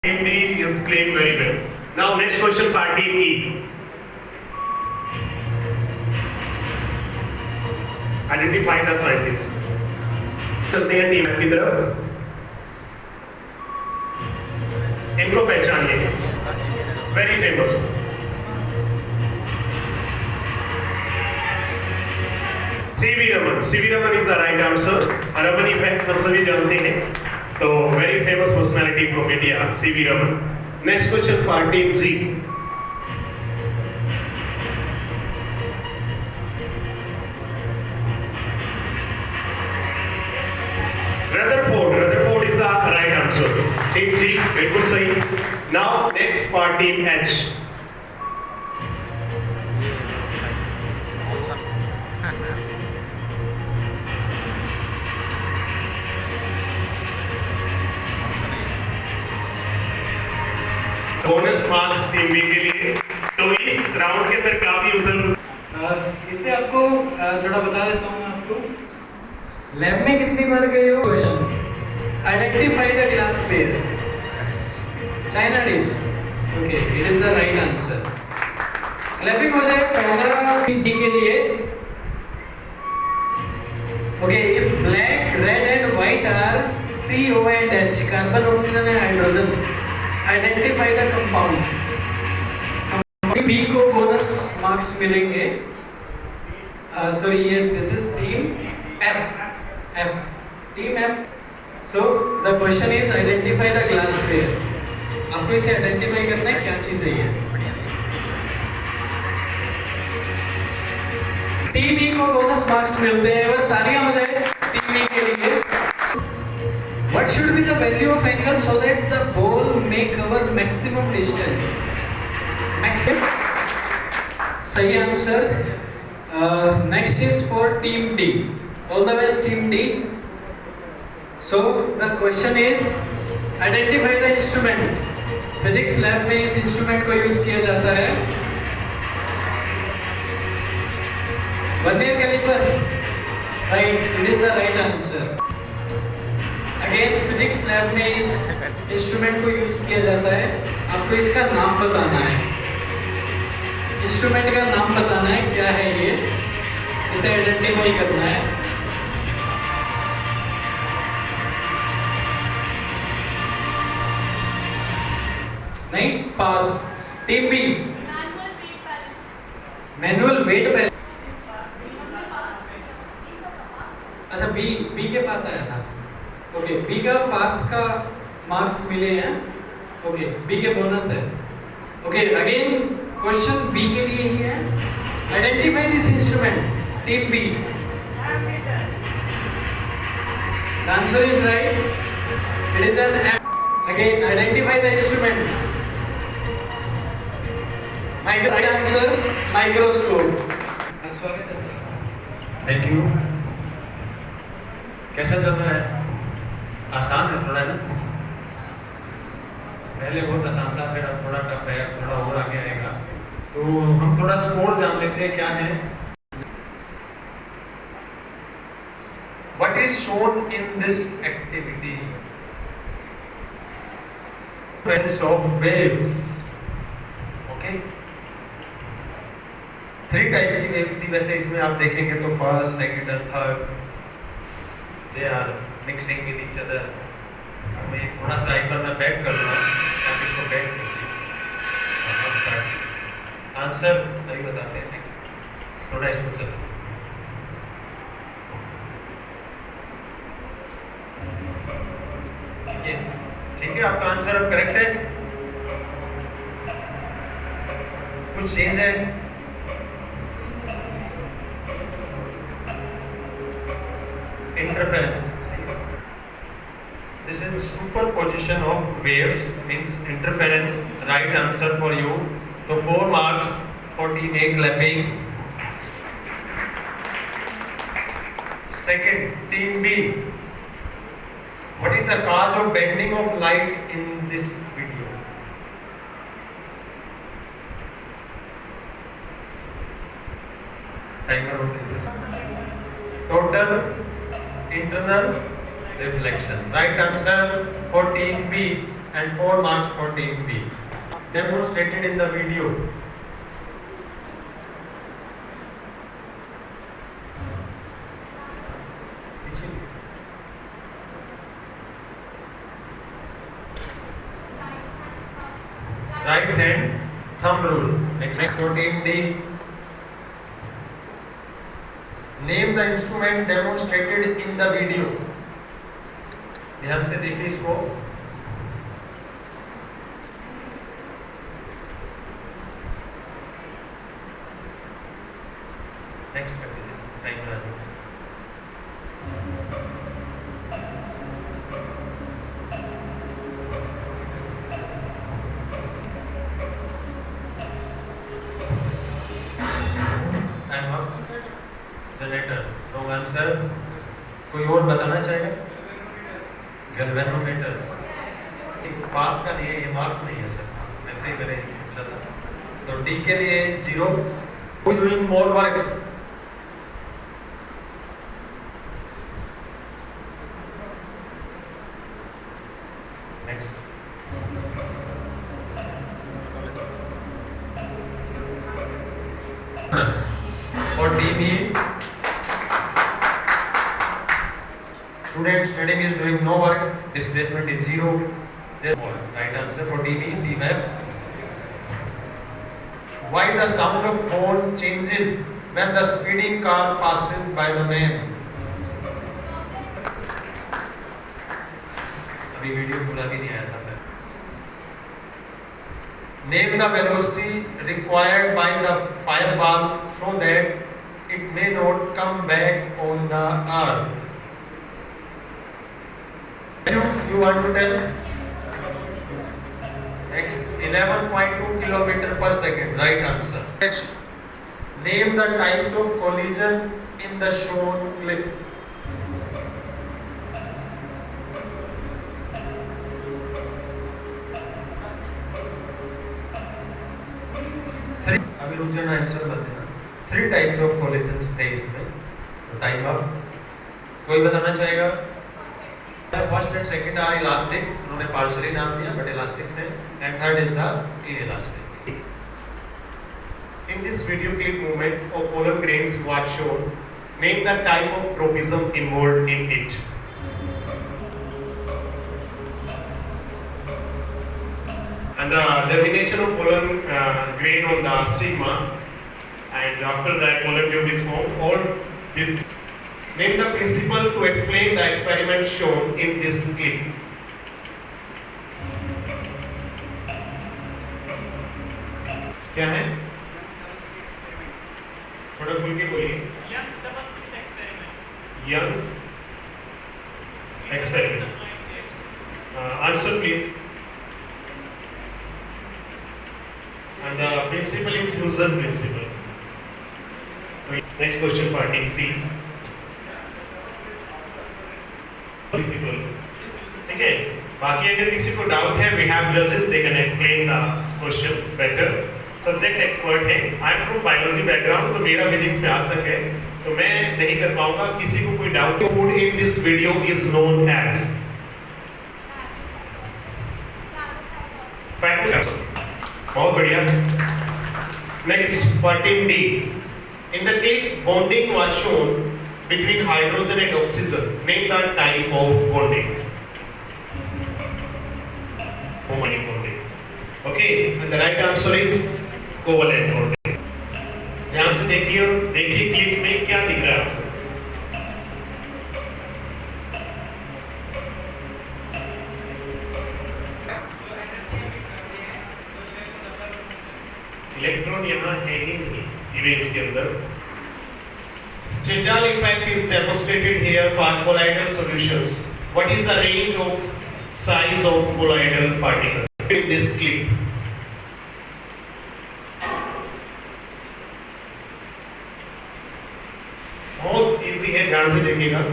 Team D is playing very well. Now next question for Team E. Identify the scientist. चलते हैं team की तरफ. इनको पहचानिए. Very famous. C.V. Raman. C.V. Raman is the right answer. Raman effect हम सभी जानते हैं. तो very famous personality from India, C.V. Raman. Next question for Team C. Rutherford is the right answer. Team G, बिल्कुल सही. Now next for Team H. Bonus marks team B के लिए. तो इस राउंड के अंदर काफी उथल इससे आपको थोड़ा बता देता हूँ मैं आपको. लैब में कितनी बार गए हो? Question. Identify the glassware. China dish. Okay, it is the right answer. Clapping हो जाए पहला जी के लिए. Okay, if black, red and white are CO and H, carbon, oxygen and hydrogen, identify the compound. B को bonus marks मिलेंगे. Sorry, ये this is team F. Team F. So the question is identify the glassware. आपको इसे identify करना है, क्या चीज है ये. टीम E को बोनस मार्क्स मिलते हैं. और तालियां हो जाए टीम E के लिए. What should be the value of angle so that the ball may cover maximum distance? Maximum. सही answer. Next is for team D. All the best team D. So the question is identify the instrument. Physics lab में इस instrument को use किया जाता है. Vernier calliper. Right, it is the right answer. Again physics lab में इस instrument को use किया जाता है. आपको इसका नाम बताना है. इंस्ट्रूमेंट का नाम बताना है, क्या है ये, इसे आइडेंटिफाई करना है. नहीं, pass. Team B. Manual weight balance. अच्छा, बी के पास आया था. ओके, बी का पास का मार्क्स मिले हैं. ओके, बी के बोनस है. ओके, अगेन क्वेश्चन बी के लिए ही है. Identify this instrument. Team B. The answer is right. It is an M. Again identify the instrument. Right answer microscope. स्वागत है सर. Thank you. कैसा चल रहा है? आसान है थोड़ा ना. पहले बहुत आसान था, फिर अब थोड़ा टफ है, अब थोड़ा और आगे आएगा. तो हम थोड़ा स्कोर जान लेते हैं क्या है. What is shown in this activity? Frequency of waves. Okay. 3 type की वेव्स थी वैसे इसमें. आप देखेंगे तो फर्स्ट, सेकंड और third, they are mixing with each other. अब मैं थोड़ा सा एक बार मैं बैक कर दूँगा, आप इसको बैक कीजिए. अब स्टार्ट. आंसर नहीं बताते हैं. नेक्स्ट थोड़ा इसको चलने दीजिए. ठीक है, आपका आंसर अब करेक्ट है. कुछ चेंज है? Interference. This is superposition of waves, means interference. Right answer for you. So 4 marks for team A clapping. Second, team B. What is the cause of bending of light in this video? Timer on this. Total internal reflection. Right answer for team B and 4 marks for team B. Demonstrated in the video. Right hand thumb rule. Next for team D. Name the instrument demonstrated in the video. ध्यान से देखिए इसको. Next कर दीजिए. Time आ जाए. Time up. Generator. Wrong answer. कोई और बताना चाहेगा? गैल्वेनोमीटर. पास का नहीं है, ये मार्क्स नहीं है सर. ऐसे ही मैंने पूछा था. तो डी के लिए 0. Doing more work. नेक्स्ट. और D B. Student studying is doing no work. Displacement is 0. Therefore, right answer for DB, DF. Why the sound of horn changes when the speeding car passes by the man? अभी video पूरा भी नहीं आया था. Name the velocity required by the fireball so that it may not come back on the earth. You want to tell? Next, 11.2 kilometer per second. Right answer. Name the types of collision in the shown clip. अभी रुक जाना, answer मत देना. 3 types of collisions थे इसमें. Time up. कोई बताना चाहेगा? First and second are elastic. उन्होंने पार्शियली नाम दिया बट इलास्टिक से. And third is the inelastic. In this video clip movement of pollen grains was shown. Name the type of tropism involved in it. And the germination of pollen grain on the stigma, and after that pollen tube is formed. All this. Name the principle to explain the experiment shown in this clip. क्या है? थोड़ा खुल के बोलिए. Young's experiment. Answer please. And the principle is user principle. Next question for team C. Principle. ठीक है. बाकी अगर किसी को डाउट है, we have judges, they can explain the question better. Subject expert है. I am from biology background, तो मेरा physics में आज तक है, तो मैं नहीं कर पाऊंगा. किसी को कोई doubt? Food in this video is known as. Fact. बहुत बढ़िया. Next, for team D. In the clip, bonding was shown between hydrogen and oxygen. Name the type of bonding. Homonic bonding. Okay, and the right answer is covalent bonding. ध्यान से देखिए clip में क्या दिख रहा है. इलेक्ट्रॉन यहाँ है ही नहीं इमेज के अंदर. Tyndall effect is demonstrated here for colloidal solutions. What is the range of size of colloidal particles in this clip? बहुत इजी है, ध्यान से देखिएगा.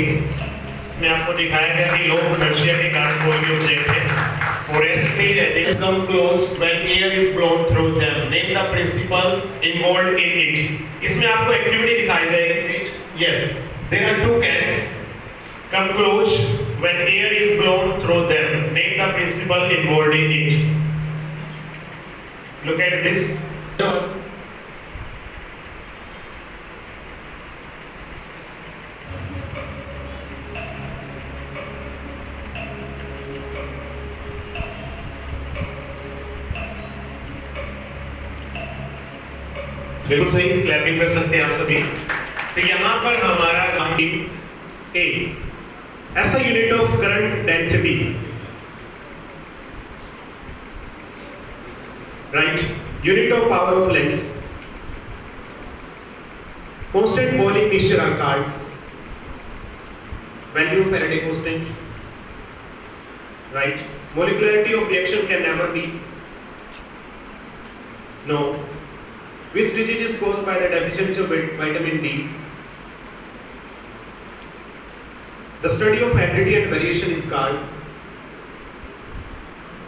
इसमें आपको दिखाया गया कि लो ऑफ इनर्शिया के कारण कोई भी ऑब्जेक्ट है और रेस्टली रहते हैं come close when air is blown through them name the principle involved in it इसमें आपको एक्टिविटी दिखाई जाएगी yes there are two cans come close when air is blown through them name the principle involved in it look at this बिल्कुल सही clapping कर सकते हैं आप सभी तो यहाँ पर हमारा ए ऐसा unit of current density right unit of power of lens constant boiling mixture are called value of Faraday constant right molecularity of reaction can never be no which disease is caused by the deficiency of vitamin D the study of heredity and variation is called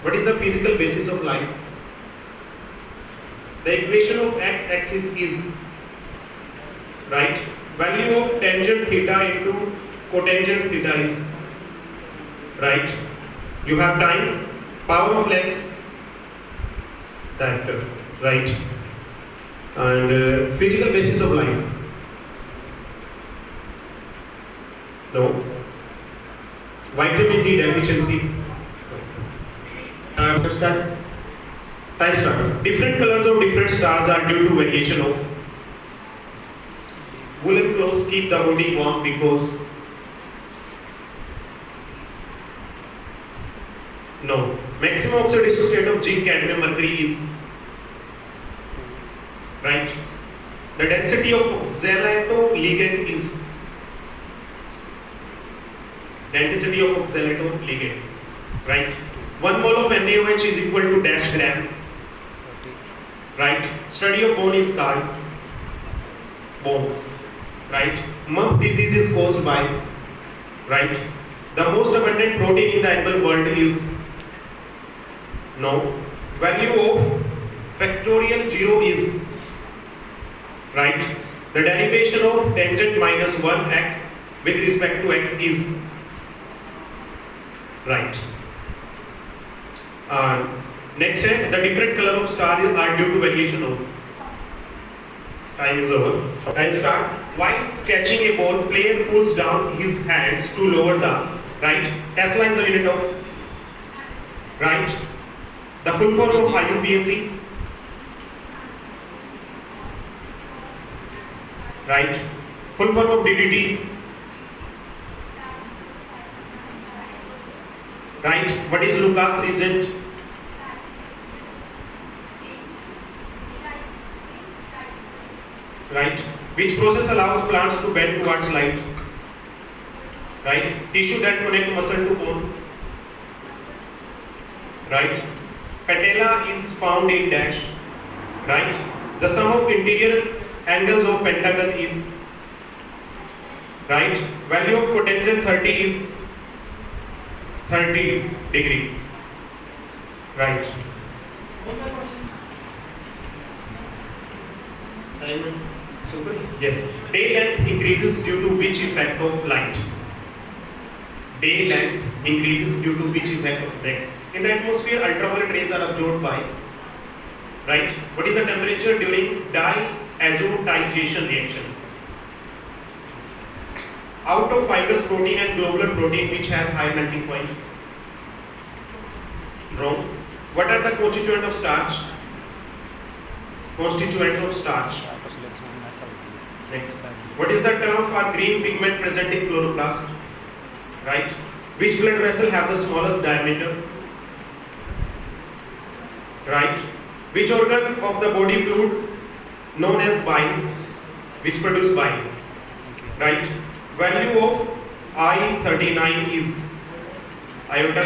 what is the physical basis of life the equation of x-axis is right value of tangent theta into cotangent theta is right you have time power of lens diameter right and physical basis of life no vitamin D deficiency start time start different colors of different stars are due to variation of woolen clothes keep the body warm because no maximum oxidation state of zinc cadmium mercury is right the density of oxalato ligand is right 1 mole of NaOH is equal to dash gram right study of bone is called bone right mump disease is caused by right the most abundant protein in the animal world is no value of factorial 0 is right the derivation of tangent minus 1x with respect to x is right next है the different color of stars are due to variation of time is over time start while catching a ball player pulls down his hands to lower the right Tesla is the unit of right the full form of IUPAC right full form of DDT right what is Lucas agent right which process allows plants to bend towards light right tissue that connect muscle to bone right patella is found in dash right the sum of interior angles of pentagon is right value of cotangent 30 is 30 degree right yes day length increases due to which effect of light day length increases due to which effect of next in the atmosphere ultraviolet rays are absorbed by right what is the temperature during diazotization reaction out of fibrous protein and globular protein which has high melting point wrong what are the constituents of starch next what is the term for green pigment present in chloroplast right which blood vessel have the smallest diameter right which organ of the body fluid known as bile which produce bile right value of I39 is iota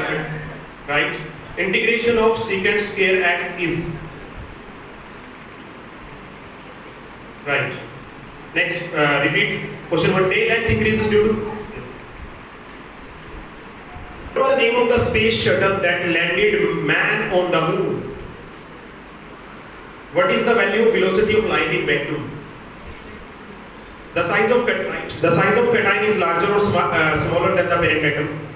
right integration of secant square x is right next repeat question what day length increases due to yes name of the space shuttle that landed man on the moon? What is the value of velocity of light in vacuum? The size of cation is larger or smaller than the parent atom?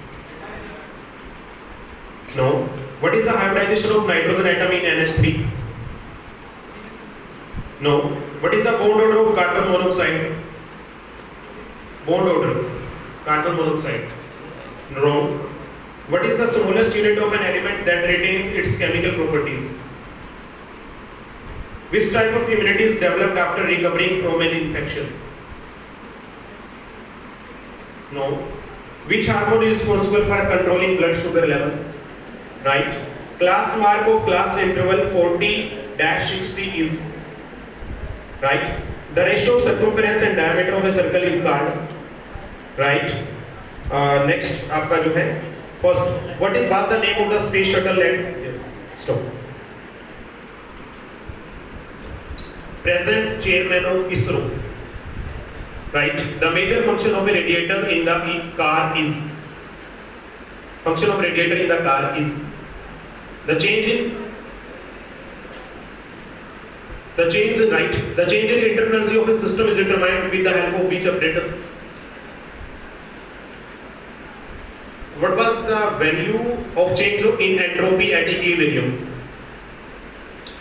No. What is the hybridization of nitrogen atom in NH3? No. What is the bond order of carbon monoxide? Bond order, carbon monoxide. Wrong. What is the smallest unit of an element that retains its chemical properties? Which type of immunity is developed after recovering from an infection? No. Which hormone is responsible for controlling blood sugar level? Right. Class mark of class interval 40-60 is right. The ratio of circumference and diameter of a circle is called right. Next आपका जो है first, what was the name of the space shuttle land? Yes, stop. Present chairman of ISRO. Right. The major function of a radiator in the car is the change in internal energy of a system is determined with the help of which apparatus? What was the value of change in entropy at equilibrium?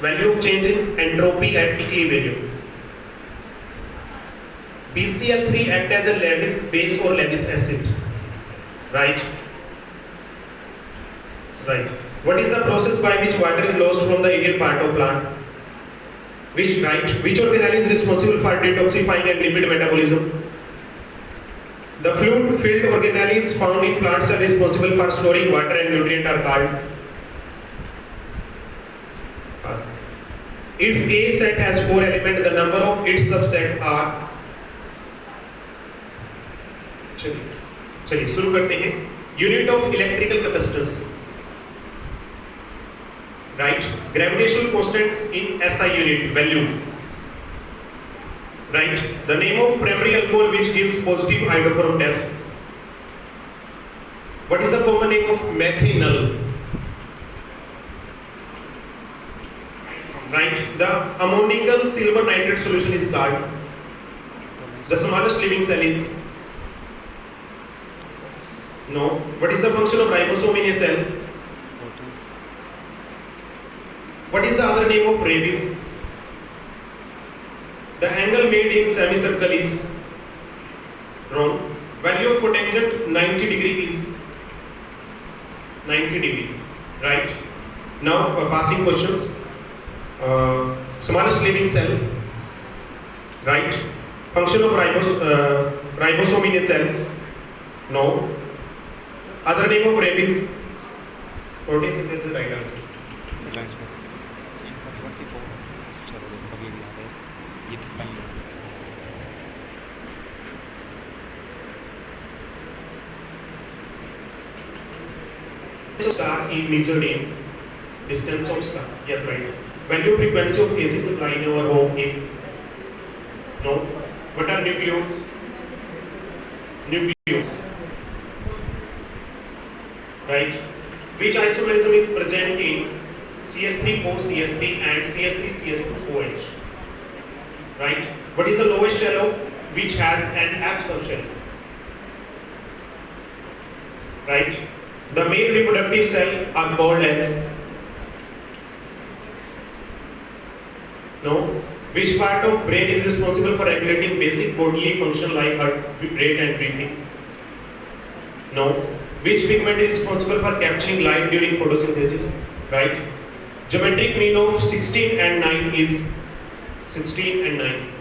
Value of change in entropy at equilibrium. BCl3 act as a Lewis base or Lewis acid. Right. Right. What is the process by which water is lost from the aerial part of plant? Which organelle is responsible for detoxifying and lipid metabolism? The fluid-filled organelles found in plants are responsible for storing water and nutrient are called. Pass. If A set has 4 elements, the number of its subset are. चलिए शुरू करते हैं. Unit of electrical capacitance. Right. Gravitational constant in SI unit value. Right. The name of primary alcohol which gives positive iodoform test. What is the common name of methanol? Right. The ammonical silver nitrate solution is called. The smallest living cell is. No. What is the function of ribosome in a cell? What is the other name of rabies? The angle made in semicircle is wrong. Value of cotangent 90 degree is 90 degree. Right. Now passing questions. Smallest living cell. Right. Function of ribosome in a cell. No. Other name of rabies. Protein synthesis is right answer. Star is measured in distance of star. Yes, right. Value frequency of AC supply in our home is no. What are nucleons? Nucleons. Right. Which isomerism is present in CS3O-CS3 and CS3-CS2OH? Right. What is the lowest shell which has an F subshell? Right. The male reproductive cell are called as no. Which part of brain is responsible for regulating basic bodily function like heart rate and breathing? No. Which pigment is responsible for capturing light during photosynthesis? Right. Geometric mean of 16 and 9 is 16 and 9.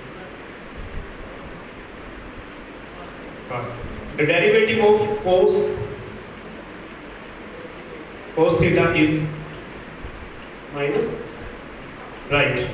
Pass. The derivative of cos theta is minus. Right.